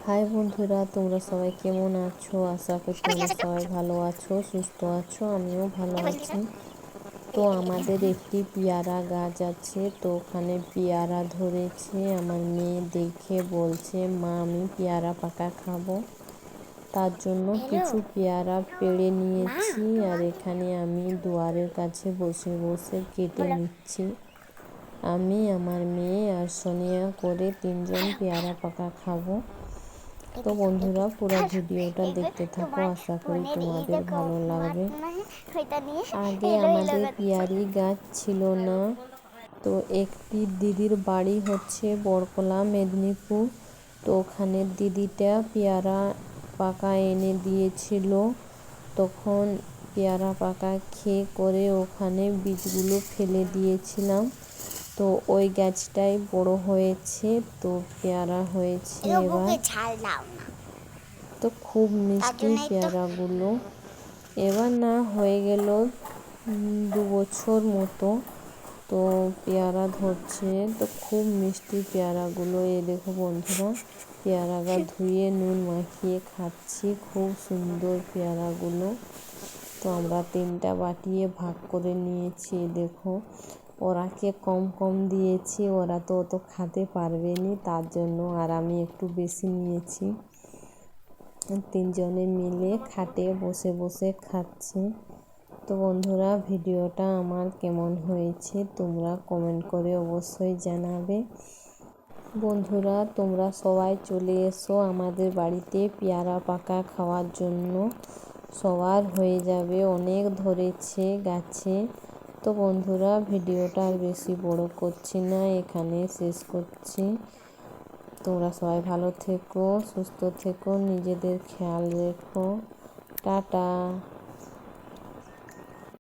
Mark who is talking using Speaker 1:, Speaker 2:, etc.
Speaker 1: High বন্ধুরা, তোমরা সবাই কেমন আছো? আশা করি তোমরা সবাই ভালো আছো, সুস্থ আছো। আমিও ভালো আছি। তো আমাদের একটি পেয়ারা গাছ আছে, তো ওখানে পেয়ারা ধরেছে। আমার মেয়ে দেখে বলছে, মা আমি পেয়ারা পাকা খাবো। তার জন্য কিছু পেয়ারা পেড়ে নিয়েছি, আর এখানে আমি দুয়ারের কাছে বসে বসে কেটে নিচ্ছি। আমি, আমার মেয়ে আর সোনিয়া করে 3জন পেয়ারা পাকা খাবো। তো বন্ধুরা, পুরো ভিডিওটা দেখতে থাকো, আশা করি তোমাদের ভালো লাগবে। আগে আমাদের পেয়ারি গাছ ছিল না, তো একটি দিদির বাড়ি হচ্ছে বরকলা, মেদিনীপুর। তো ওখানে দিদিটা পেয়ারা পাকা এনে দিয়েছিল। তখন পেয়ারা পাকা খেয়ে করে ওখানে বীজগুলো ফেলে দিয়েছিলাম। তো ওই গাছটাই বড় হয়েছে, তো পেয়ারা হয়েছে এবার। তো খুব মিষ্টি পেয়ারাগুলো। এবার না হয়ে গেল 2 বছর মতো, তো পেয়ারা ধরছে। তো খুব মিষ্টি পেয়ারাগুলো। দেখো বন্ধুরা, পেয়ারা ধুয়ে নুন মাখিয়ে খাচ্ছি, খুব সুন্দর পেয়ারাগুলো। তো আমরা 3টা বাটিয়ে ভাগ করে নিয়েছি। দেখো, ওরাকে কম কম দিয়েছি, ওরা তো অত খেতে পারবে না, তার জন্য আর আমি একটু বেশি নিয়েছি। 3জনে মিলে খাটে বসে বসে খাচ্ছি। তো বন্ধুরা, ভিডিওটা আমার কেমন হয়েছে তোমরা কমেন্ট করে অবশ্যই জানাবে। বন্ধুরা, তোমরা সবাই চলে এসো আমাদের বাড়িতে পেয়ারা পাকা খাওয়ার জন্য। সবার হয়ে যাবে, অনেক ধরেছে গাছে। তো বন্ধুরা, ভিডিওটা আর বেশি বড় করছি না, এখানে শেষ করছি। তোমরা সবাই ভালো থেকো, সুস্থ থেকো, নিজেদের খেয়াল রেখো। টাটা।